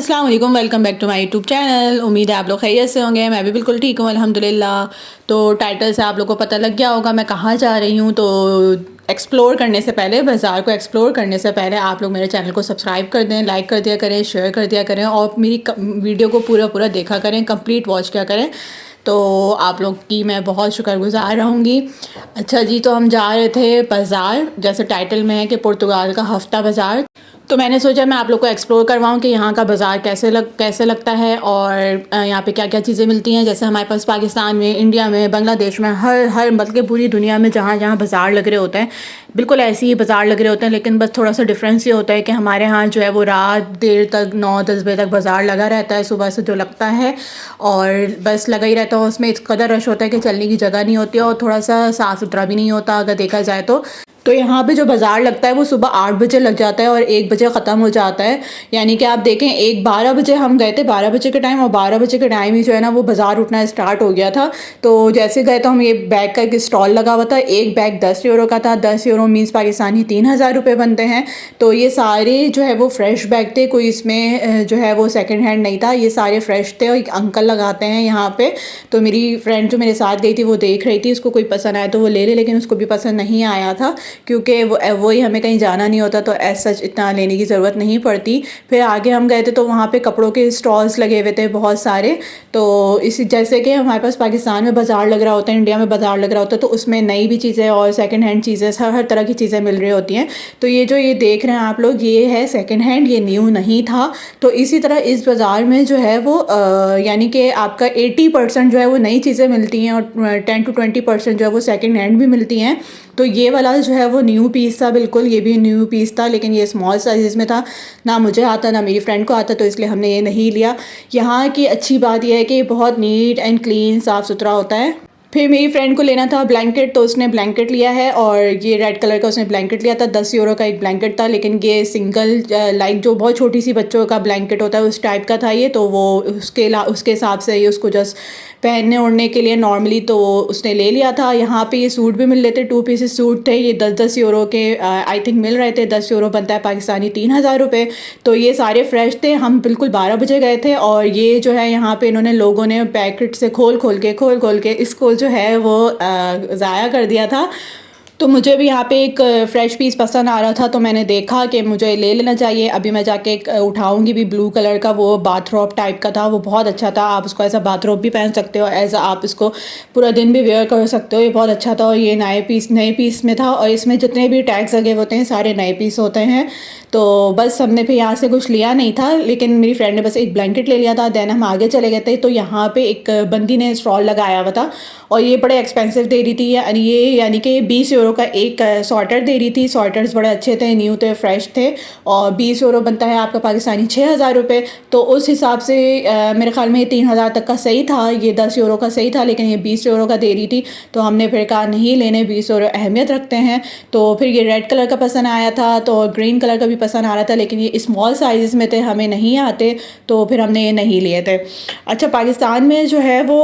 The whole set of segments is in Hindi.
अस्सलाम वालेकुम, welcome back to my YouTube channel. उम्मीद है आप लोग खैरियत से होंगे। मैं भी बिल्कुल ठीक हूँ अल्हम्दुलिल्लाह। तो टाइटल से आप लोग को पता लग गया होगा मैं कहाँ जा रही हूँ। तो एक्सप्लोर करने से पहले, बाज़ार को एक्सप्लोर करने से पहले आप लोग मेरे चैनल को सब्सक्राइब कर दें, लाइक कर दिया करें, शेयर कर दिया करें और मेरी वीडियो को पूरा देखा करें, कंप्लीट वॉच किया करें। तो आप लोग की मैं बहुत शुक्रगुज़ार रहूँगी। अच्छा जी, तो हम जा रहे थे बाज़ार, जैसे टाइटल में है कि पुर्तगाल का हफ्ता बाज़ार। तो मैंने सोचा मैं आप लोग को एक्सप्लोर करवाऊँ कि यहाँ का बाज़ार कैसे लगता है और यहाँ पे क्या क्या चीज़ें मिलती हैं। जैसे हमारे पास पाकिस्तान में, इंडिया में, बांग्लादेश में, हर मतलब कि पूरी दुनिया में जहाँ जहाँ बाज़ार लग रहे होते हैं, बिल्कुल ऐसे ही बाज़ार लग रहे होते हैं। लेकिन बस थोड़ा सा डिफरेंस ये होता है कि हमारे यहाँ जो है वो रात देर तक 9-10 बजे तक बाज़ार लगा रहता है, सुबह से जो लगता है और बस लगा ही रहता है। उसमें इस कदर रश होता है कि चलने की जगह नहीं होती और थोड़ा सा साफ़ सुथरा भी नहीं होता अगर देखा जाए तो यहाँ पे जो बाज़ार लगता है वो सुबह 8 बजे लग जाता है और 1 बजे ख़त्म हो जाता है। यानी कि आप देखें, 12 बजे हम गए थे, 12 बजे के टाइम, और 12 बजे के टाइम ही जो है ना वो बाज़ार उठना स्टार्ट हो गया था। तो जैसे गए तो हम, ये बैग का एक स्टॉल लगा हुआ था, एक बैग 10 यूरो का था। 10 यूरो मीन्स पाकिस्तानी 3000 रुपये बनते हैं। तो ये सारे जो है वो फ्रेश बैग थे, कोई इसमें जो है वो सेकेंड हैंड नहीं था, ये सारे फ्रेश थे। और एक अंकल लगाते हैं यहाँ पे, तो मेरी फ्रेंड जो मेरे साथ गई थी वो देख रही थी, उसको कोई पसंद आया तो वो ले लेकिन उसको भी पसंद नहीं आया था क्योंकि वही हमें कहीं जाना नहीं होता तो ऐसा सच इतना लेने की ज़रूरत नहीं पड़ती। फिर आगे हम गए थे तो वहाँ पे कपड़ों के स्टॉल्स लगे हुए थे बहुत सारे। तो इसी जैसे कि हमारे पास पाकिस्तान में बाज़ार लग रहा होता है, इंडिया में बाज़ार लग रहा होता है, तो उसमें नई भी चीज़ें और सेकंड हैंड चीज़ें, हर तरह की चीज़ें मिल रही होती हैं। तो ये जो ये देख रहे हैं आप लोग, ये है सेकंड हैंड, ये न्यू नहीं था। तो इसी तरह इस बाज़ार में जो है वो यानी कि आपका 80% जो है वो नई चीज़ें मिलती हैं और 10-20% जो है वो सेकंड हैंड भी मिलती हैं। तो ये वाला जो है वो न्यू पीस था, बिल्कुल ये भी न्यू पीस था, लेकिन ये स्मॉल साइज़ में था। ना मुझे आता ना मेरी फ्रेंड को आता, तो इसलिए हमने ये नहीं लिया। यहाँ की अच्छी बात यह है कि बहुत नीट एंड क्लीन, साफ़ सुथरा होता है। फिर मेरी फ्रेंड को लेना था ब्लैंकेट, तो उसने ब्लैंकेट लिया है और ये रेड कलर का उसने ब्लैंकेट लिया था। 10 यूरो का एक ब्लैंकेट था, लेकिन ये सिंगल लाइक जो बहुत छोटी सी बच्चों का ब्लैंकेट होता है उस टाइप का था ये। तो वो उसके हिसाब से ये उसको जस्ट पहनने ओढ़ने के लिए नॉर्मली तो उसने ले लिया था। यहाँ पे ये सूट भी मिल रहे थे, 2 पीसेस सूट थे, ये 10-10 यूरो के आई थिंक मिल रहे थे। 10 यूरो बनता है पाकिस्तानी 3000 रुपये। तो ये सारे फ्रेश थे। हम बिल्कुल 12 बजे गए थे और ये जो है यहाँ पे इन्होंने लोगों ने पैकेट से खोल खोल के इसको जो है वो ज़ाया कर दिया था। तो मुझे भी यहाँ पे एक फ़्रेश पीस पसंद आ रहा था, तो मैंने देखा कि मुझे ले लेना चाहिए। अभी मैं जाके एक उठाऊँगी भी। ब्लू कलर का वो बाथरोब टाइप का था, वो बहुत अच्छा था। आप उसको एज अ बाथरोब भी पहन सकते हो, एज आप इसको पूरा दिन भी वेयर कर सकते हो। ये बहुत अच्छा था और ये नए पीस में था और इसमें जितने भी टैग्स लगे होते हैं सारे नए पीस होते हैं। तो बस हमने फिर यहाँ से कुछ लिया नहीं था, लेकिन मेरी फ्रेंड ने बस एक ब्लैंकेट ले लिया था। देन हम आगे चले गए थे, तो यहाँ पे एक बंदी ने स्टॉल लगाया हुआ था और ये बड़े एक्सपेंसिव दे रही थी। यानी कि 20 यूरो का एक सॉर्टर दे रही थी। सॉर्टर्स बड़े अच्छे थे, न्यू थे, फ्रेश थे और 20 यूरो बनता है आपका पाकिस्तानी 6000 रुपये। तो उस हिसाब से मेरे ख्याल में ये 3000 तक का सही था, ये 10 यूरो का सही था, लेकिन ये 20 यूरो का दे रही थी। तो हमने फिर कहा नहीं लेने, 20 यूरो अहमियत रखते हैं। तो फिर ये रेड कलर का पसंद आया था, तो ग्रीन कलर का भी पसंद आ रहा था, लेकिन ये स्मॉल साइज़ में थे, हमें नहीं आते, तो फिर हमने ये नहीं लिए थे। अच्छा, पाकिस्तान में जो है वो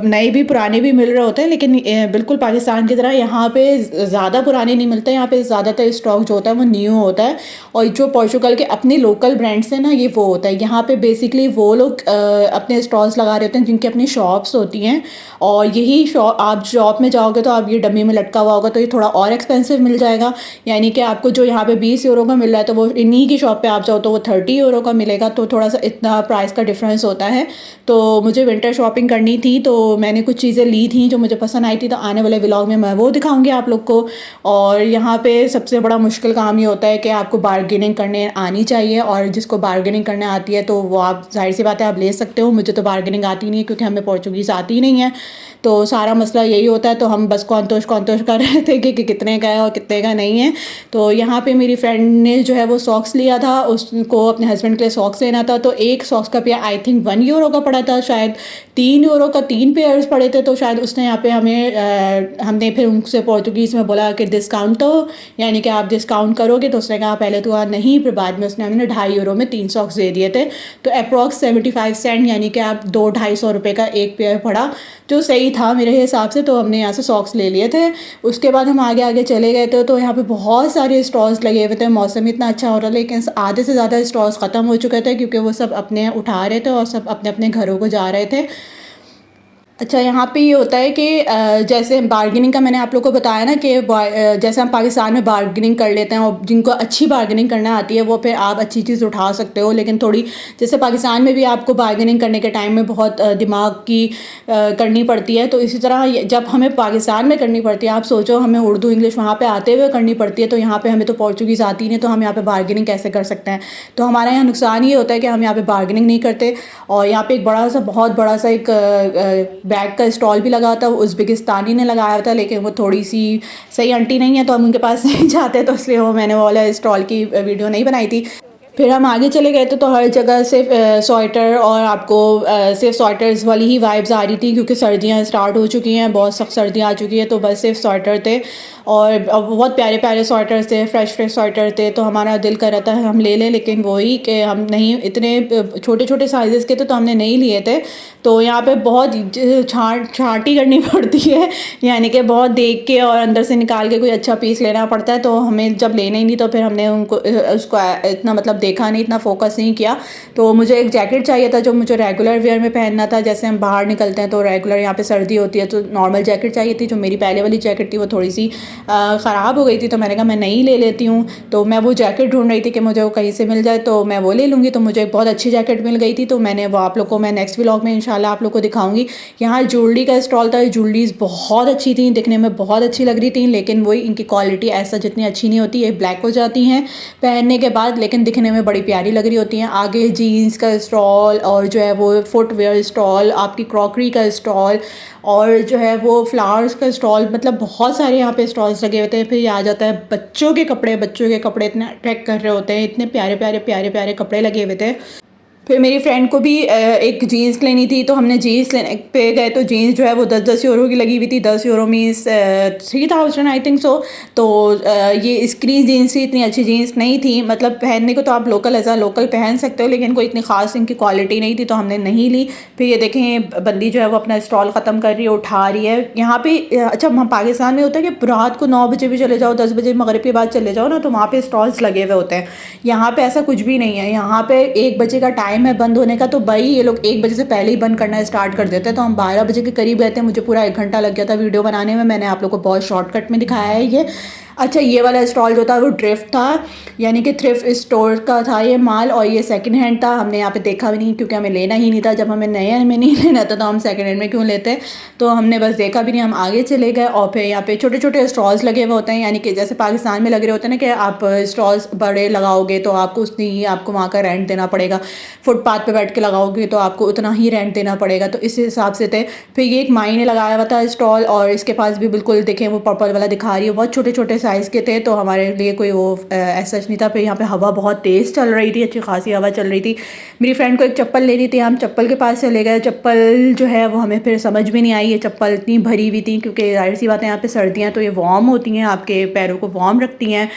नए भी पुराने भी मिल रहे होते हैं, लेकिन बिल्कुल पाकिस्तान की तरह यहाँ पे ज़्यादा पुराने नहीं मिलते। यहाँ पे ज़्यादातर स्टॉक जो होता है वो न्यू होता है और जो पोर्चुगल के अपने लोकल ब्रांड्स हैं ना, ये वो होता है। यहाँ पे बेसिकली वो लोग अपने स्टॉल्स लगा रहे होते हैं जिनकी अपनी शॉप्स होती हैं और यही शॉप, आप शॉप में जाओगे तो आप ये डब्बे में लटका हुआ होगा तो ये थोड़ा और एक्सपेंसिव मिल जाएगा। यानी कि आपको जो यहाँ पे 20 यूरो का मिल रहा है तो वो इन्हीं की शॉप पे आप जाओ तो वो 30 यूरो का मिलेगा। तो थोड़ा सा इतना प्राइस का डिफरेंस होता है। तो मुझे विंटर शॉपिंग करनी थी, तो मैंने कुछ चीज़ें ली थी जो मुझे पसंद आई थी, तो आने वाले व्लॉग में मैं वो दिखाऊंगी आप लोग को। और यहाँ पे सबसे बड़ा मुश्किल काम ये होता है कि आपको बार्गेनिंग करने आनी चाहिए, और जिसको बार्गेनिंग करने आती है तो वो आप, जाहिर सी बात है, आप ले सकते हो। मुझे तो बार्गेनिंग आती नहीं है क्योंकि हमें पोर्चुगीज़ आती ही नहीं है। तो सारा मसला यही होता है। तो हम बस कौनतोश कर रहे थे कि कितने का है और कितने का नहीं है। तो यहाँ पे मेरी फ्रेंड ने जो है वो सॉक्स लिया था, उसको अपने हस्बैंड के लिए सॉक्स लेना था। तो एक सॉक्स का पे आई थिंक 1 यूरो का पड़ा था, शायद 3 यूरो का 3 पेयर्स पड़े थे। तो शायद उसने यहाँ पे हमने फिर उनसे पोर्तुगीज़ में बोला कि डिस्काउंट तो, यानी कि आप डिस्काउंट करोगे, तो उसने कहा पहले तो नहीं, फिर बाद में उसने हमें 2.5 यूरो में 3 सॉक्स दे दिए थे। तो अप्रॉक्स 75 सेंट, यानी कि आप 2-250 रुपये का एक पेयर पड़ा, जो सही था मेरे हिसाब से। तो हमने यहाँ से सॉक्स ले लिए थे। उसके बाद हम आगे आगे चले गए थे, तो यहाँ पे बहुत सारे स्टॉल्स लगे हुए थे। मौसम इतना अच्छा हो रहा था, लेकिन आधे से ज़्यादा स्टॉल्स ख़त्म हो चुके थे, क्योंकि वो सब अपने उठा रहे थे और सब अपने अपने घरों को जा रहे थे। अच्छा, यहाँ पे ये होता है कि जैसे बार्गेनिंग का मैंने आप लोगों को बताया ना कि जैसे हम पाकिस्तान में बार्गेनिंग कर लेते हैं, और जिनको अच्छी बार्गेनिंग करना आती है वो फिर आप अच्छी चीज़ उठा सकते हो। लेकिन थोड़ी जैसे पाकिस्तान में भी आपको बार्गेनिंग करने के टाइम में बहुत दिमाग की करनी पड़ती है, तो इसी तरह जब हमें पाकिस्तान में करनी पड़ती है, आप सोचो हमें उर्दू इंग्लिश वहाँ पर आते हुए करनी पड़ती है, तो यहाँ पर हमें तो पोर्चुगीज़ आती नहीं, तो हम यहाँ पर बार्गेनिंग कैसे कर सकते हैं। तो हमारा यहाँ नुकसान ये होता है कि हम यहाँ पर बार्गेनिंग नहीं करते। और यहाँ पर एक बहुत बड़ा सा एक बैग का स्टॉल भी लगा था, उज़्बेकिस्तानी ने लगाया था, लेकिन वो थोड़ी सी सही आंटी नहीं है, तो हम उनके पास नहीं जाते, तो इसलिए मैंने वो वाला स्टॉल की वीडियो नहीं बनाई थी। फिर हम आगे चले गए तो हर जगह सिर्फ स्वेटर, और आपको सिर्फ स्वेटर्स वाली ही वाइब्स आ रही थी, क्योंकि सर्दियाँ स्टार्ट हो चुकी हैं, बहुत सख्त सर्दियाँ आ चुकी है, तो बस सिर्फ स्वेटर थे। और बहुत प्यारे प्यारे स्वेटर्स थे, फ्रेश स्वेटर थे, तो हमारा दिल कर रहा था हम ले लें, लेकिन वही कि हम नहीं, इतने छोटे छोटे साइज़ के थे, तो हमने नहीं लिए थे। तो यहाँ पे बहुत छांटी करनी पड़ती है, यानी कि बहुत देख के और अंदर से निकाल के कोई अच्छा पीस लेना पड़ता है। तो हमें जब लेना ही नहीं, तो फिर हमने उसको इतना मतलब देखा नहीं, इतना फोकस नहीं किया। तो मुझे एक जैकेट चाहिए था जो मुझे रेगुलर वेयर में पहनना था, जैसे हम बाहर निकलते हैं तो रेगुलर, यहाँ पे सर्दी होती है तो नॉर्मल जैकेट चाहिए थी। जो मेरी पहले वाली जैकेट थी वो थोड़ी सी ख़राब हो गई थी, तो मैंने कहा मैं नहीं ले लेती हूँ। तो मैं वो जैकेट ढूंढ रही थी कि मुझे वो कहीं से मिल जाए तो मैं वो ले लूँगी। तो मुझे एक बहुत अच्छी जैकेट मिल गई थी, तो मैंने वो आप लोग को मैं नेक्स्ट व्लॉग में इंशाल्लाह आप लोग को दिखाऊंगी। यहाँ ज्वेलरी का स्टॉल था, ज्वेलरीज बहुत अच्छी थी, दिखने में बहुत अच्छी लग रही थी, लेकिन वही इनकी क्वालिटी ऐसा जितनी अच्छी नहीं होती। ये ब्लैक हो जाती हैं पहनने के बाद, लेकिन दिखने में बड़ी प्यारी लग रही होती हैं। आगे जीन्स का स्टॉल, और जो है वो फुटवेयर स्टॉल, आपकी क्रॉकरी का स्टॉल, और जो है वो फ्लावर्स का स्टॉल, मतलब बहुत सारे यहाँ पे स्टॉल्स लगे होते हैं। फिर ये आ जाता है बच्चों के कपड़े इतने अट्रैक्ट कर रहे होते हैं, इतने प्यारे प्यारे कपड़े लगे हुए थे। फिर मेरी फ्रेंड को भी एक जीन्स लेनी थी, तो हमने जीन्स लेने पे गए, तो जीन्स जो है वो 10-10 यूरो की लगी हुई थी। 10 euro means 3000 I think so. तो ये स्क्रीन जीन्स थी, इतनी अच्छी जीन्स नहीं थी, मतलब पहनने को तो आप लोकल एज आ लोकल पहन सकते हो, लेकिन कोई इतनी खास इनकी क्वालिटी नहीं थी, तो हमने नहीं ली। फिर ये देखें बंदी जो है वो अपना स्टॉल ख़त्म कर रही है, उठा रही है। यहाँ पे अच्छा, हम पाकिस्तान में होता है कि रात को 9 बजे भी चले जाओ, 10 बजे मगरिब के बाद चले जाओ ना, तो वहाँ पे स्टॉल्स लगे हुए होते हैं। यहाँ पे ऐसा कुछ भी नहीं है। यहाँ पे 1 बजे का टाइम है बंद होने का, तो भाई ये लोग 1 बजे से पहले ही बंद करना स्टार्ट कर देते हैं। तो हम 12 बजे के करीब गए थे, मुझे पूरा 1 घंटा लग गया था वीडियो बनाने में। मैंने आप लोग को बहुत शॉर्टकट में दिखाया है ये। अच्छा, ये वाला स्टॉल जो था वो थ्रिफ्ट था, यानी कि थ्रिफ्ट स्टोर का था ये माल, और ये सेकंड हैंड था। हमने यहाँ पे देखा भी नहीं, क्योंकि हमें लेना ही नहीं था। जब हमें नए में नहीं लेना था तो हम सेकंड हैंड में क्यों लेते। तो हमने बस देखा भी नहीं, हम आगे चले गए। और फिर यहाँ पे छोटे छोटे स्टॉल्स लगे हुए होते हैं, यानी कि जैसे पाकिस्तान में लगे होते हैं ना कि आप स्टॉल्स बड़े लगाओगे तो आपको उतनी ही आपको वहाँ का रेंट देना पड़ेगा, फुटपाथ पर बैठ के लगाओगे तो आपको उतना ही रेंट देना पड़ेगा। तो इस हिसाब से थे। फिर ये एक माई ने लगाया हुआ था स्टॉल, और इसके पास भी बिल्कुल देखें वो पर्पल वाला दिखा रही है, बहुत छोटे छोटे साइज़ के थे, तो हमारे लिए कोई वो ऐसा नहीं था। फिर यहाँ पे हवा बहुत तेज़ चल रही थी, अच्छी खासी हवा चल रही थी। मेरी फ्रेंड को एक चप्पल लेनी थी, हम चप्पल के पास चले गए। चप्पल जो है वो हमें फिर समझ में नहीं आई, ये चप्पल इतनी भरी हुई थी, क्योंकि जाहिर सी बात है यहाँ पे सर्दियाँ तो ये वार्म होती हैं, आपके पैरों को वार्म रखती हैं।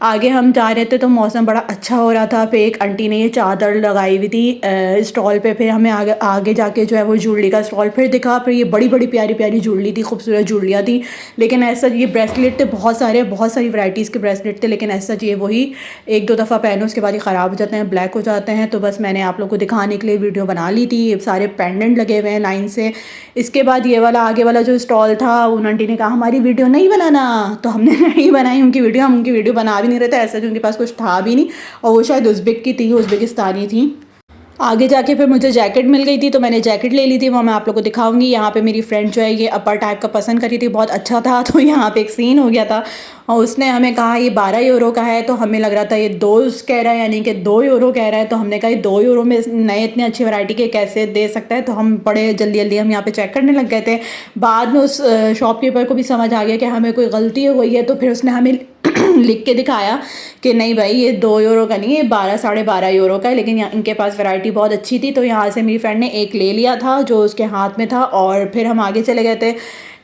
आगे हम जा रहे थे तो मौसम बड़ा अच्छा हो रहा था। फिर एक आंटी ने ये चादर लगाई हुई थी स्टॉल पे। फिर हमें आगे जाके जो है वो ज्वेलरी का स्टॉल फिर दिखा। फिर ये बड़ी बड़ी प्यारी प्यारी ज्वेलरी थी, खूबसूरत ज्वेलरियाँ थी, लेकिन ऐसा ये ब्रेसलेट थे बहुत सारी वैराइटीज़ के ब्रेसलेट थे, लेकिन ऐसा ये वही 1-2 दफ़ा पहनो उसके बाद ये ख़राब हो जाते हैं, ब्लैक हो जाते हैं। तो बस मैंने आप लोग को दिखाने के लिए वीडियो बना ली थी। ये सारे पेंडेंट लगे हुए हैं लाइन से। इसके बाद ये वाला आगे वाला जो स्टॉल था, उन आंटी ने कहा हमारी वीडियो नहीं बनाना, तो हमने नहीं बनाई उनकी वीडियो। हम उनकी वीडियो बना भी नहीं रहे थे, ऐसा कि उनके पास कुछ था भी नहीं, और वो शायद उज़्बेक की थी, उज़्बेकिस्तानी थी। आगे जाके फिर मुझे जैकेट मिल गई थी, तो मैंने जैकेट ले ली थी, वो मैं आप लोग को दिखाऊंगी। यहाँ पे मेरी फ्रेंड जो है ये अपर टाइप का पसंद करी थी, बहुत अच्छा था। तो यहाँ पे एक सीन हो गया था, और उसने हमें कहा ये 12 यूरो का है, तो हमें लग रहा था ये 2 कह रहा है, यानी कि 2 यूरो कह रहा है। तो हमने कहा ये 2 यूरो में नए इतने अच्छी वैरायटी के कैसे दे सकता है। तो हम बड़े जल्दी जल्दी हम यहाँ पे चेक करने लग गए थे। बाद में उस शॉपकीपर को भी समझ आ गया कि हमें कोई गलती हो गई है, तो फिर उसने हमें लिख के दिखाया कि नहीं भाई ये 2 यूरो का नहीं है, 12-12.5 यूरो का है। लेकिन इनके पास वैरायटी बहुत अच्छी थी, तो यहाँ से मेरी फ्रेंड ने एक ले लिया था जो उसके हाथ में था। और फिर हम आगे चले गए थे।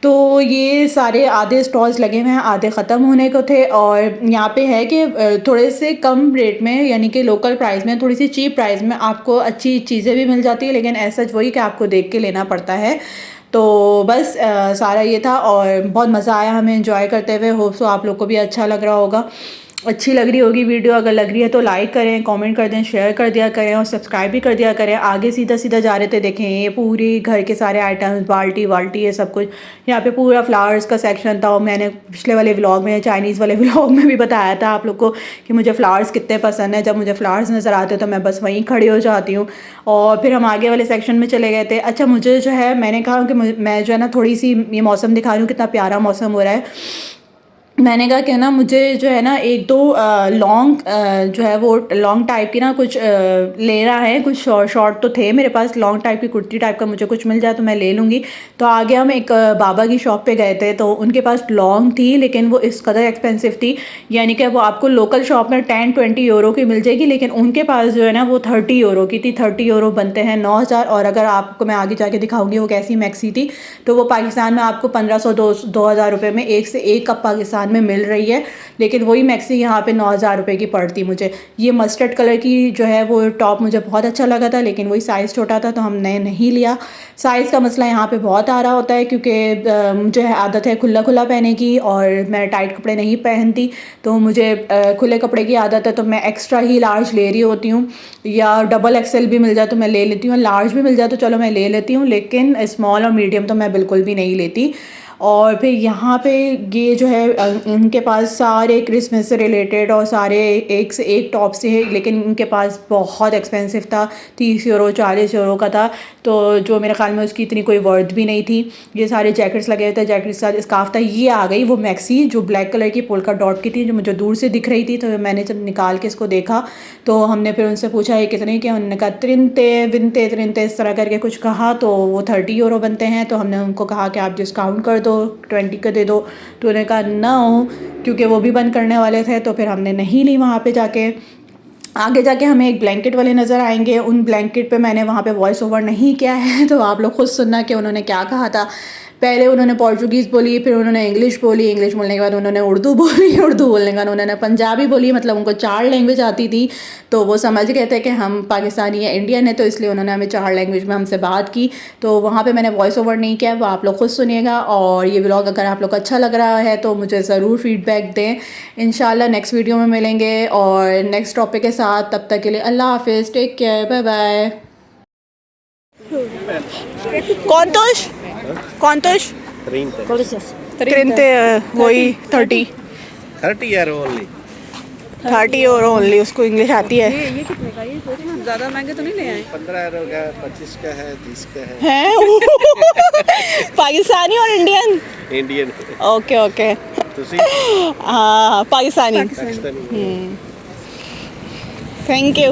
तो ये सारे आधे स्टॉल्स लगे हुए हैं, आधे ख़त्म होने को थे। और यहाँ पे है कि थोड़े से कम रेट में, यानी कि लोकल प्राइस में, थोड़ी सी चीप प्राइस में आपको अच्छी चीज़ें भी मिल जाती है, लेकिन ऐसा वही कि आपको देख के लेना पड़ता है। तो बस सारा ये था और बहुत मज़ा आया हमें एंजॉय करते हुए। होप सो आप लोग को भी अच्छा लग रहा होगा, अच्छी लग रही होगी वीडियो। अगर लग रही है तो लाइक करें, कमेंट कर दें, शेयर कर दिया करें और सब्सक्राइब भी कर दिया करें। आगे सीधा सीधा जा रहे थे, देखें ये पूरी घर के सारे आइटम्स, बाल्टी वाल्टी, ये सब कुछ। यहाँ पे पूरा फ्लावर्स का सेक्शन था और मैंने पिछले वाले व्लॉग में, चाइनीज़ वाले व्लॉग में भी बताया था आप लोग को कि मुझे फ़्लावर्स कितने पसंद है। जब मुझे फ़्लावर्स नज़र आते तो मैं बस वहीं खड़ी हो जाती हूँ। और फिर हम आगे वाले सेक्शन में चले गए थे। अच्छा, मुझे जो है, मैंने कहा कि मैं जो है ना थोड़ी सी ये मौसम दिखा रही हूँ, कितना प्यारा मौसम हो रहा है। मैंने कहा कि ना मुझे जो है ना एक दो लॉन्ग जो है वो लॉन्ग टाइप की ना कुछ लेना है। कुछ शॉर्ट तो थे मेरे पास, लॉन्ग टाइप की कुर्ती टाइप का मुझे कुछ मिल जाए तो मैं ले लूँगी। तो आगे हम एक बाबा की शॉप पे गए थे, तो उनके पास लॉन्ग थी, लेकिन वो इस कदर एक्सपेंसिव थी। यानी कि वो आपको लोकल शॉप में 10-20 यूरो की मिल जाएगी, लेकिन उनके पास जो है ना वो 30 यूरो की थी। 30 यूरो बनते हैं 9,000। और अगर आपको मैं आगे जाके दिखाऊंगी वो कैसी मैक्सी थी, तो वो पाकिस्तान में आपको 1500 2,000 रुपये में एक से एक कप पाकिस्तान में मिल रही है। लेकिन वही मैक्सी यहाँ पे 9,000 रुपये की पड़ती मुझे। ये मस्टर्ड कलर की जो है वो टॉप मुझे बहुत अच्छा लगा था, लेकिन वही साइज़ छोटा था तो हमने नहीं लिया। साइज़ का मसला यहाँ पे बहुत आ रहा होता है, क्योंकि मुझे आदत है खुला खुला पहनने की और मैं टाइट कपड़े नहीं पहनती। तो मुझे खुले कपड़े की आदत है, तो मैं एक्स्ट्रा ही लार्ज ले रही होती हूँ, या डबल एक्सेल भी मिल जाए तो मैं ले लेती हूँ, लार्ज भी मिल जाए तो चलो मैं ले लेती हूँ, लेकिन स्मॉल और मीडियम तो मैं बिल्कुल भी नहीं लेती। और फिर यहाँ पे ये जो है इनके पास सारे क्रिसमस से रिलेटेड और सारे एक से एक टॉप से है, लेकिन इनके पास बहुत एक्सपेंसिव था। 30 यूरो 40 यूरो का था, तो जो मेरे ख्याल में उसकी इतनी कोई वर्थ भी नहीं थी। ये सारे जैकेट्स लगे हुए थे, जैकेट के साथ स्कार्फ था। ये आ गई वो मैक्सी जो ब्लैक कलर की पोल्का डॉट की थी, जो मुझे दूर से दिख रही थी। तो मैंने जब निकाल के इसको देखा तो हमने फिर उनसे पूछा ये कितने के, उन्होंने कहा त्रिनते विनते त्रिनते इस तरह करके कुछ कहा, तो वो 30 यूरो बनते हैं। तो हमने उनको कहा कि आप डिस्काउंट कर दो, 20 का दे दो। तो उन्होंने कहा ना, क्योंकि वो भी बंद करने वाले थे। तो फिर हमने नहीं ली वहाँ पे जाके। आगे जाके हमें एक ब्लैंकेट वाले नज़र आएंगे, उन ब्लैंकेट पे मैंने वहाँ पे वॉइस ओवर नहीं किया है, तो आप लोग खुद सुनना कि उन्होंने क्या कहा था। पहले उन्होंने पोर्चुगीज़ बोली, फिर उन्होंने इंग्लिश बोली, इंग्लिश बोलने के बाद उन्होंने उर्दू बोली, उर्दू बोलने के बाद उन्होंने पंजाबी बोली। मतलब उनको 4 लैंग्वेज आती थी। तो वो समझ गए थे कि हम पाकिस्तानी या इंडियन है, तो इसलिए उन्होंने हमें 4 लैंग्वेज में हमसे बात की। तो वहाँ पे मैंने वॉइस ओवर नहीं किया, वो आप लोग खुद सुनिएगा। और ये व्लॉग अगर आप लोग को अच्छा लग रहा है तो मुझे ज़रूर फीडबैक दें। इंशाल्लाह नेक्स्ट वीडियो में मिलेंगे और नेक्स्ट टॉपिक के साथ। तब तक के लिए अल्लाह हाफिज़, टेक केयर, बाय बाय। कौन 30 वही 30 यूरो ओनली। 30 euro only. उसको इंग्लिश आती है। ये कितने का? ये ज़्यादा महंगे तो नहीं ले आए? 15 यूरो का, 25 का है, 30 का है। पाकिस्तानी और इंडियन? इंडियन। Okay okay. तुसी हाँ पाकिस्तानी। पाकिस्तानी। Thank you.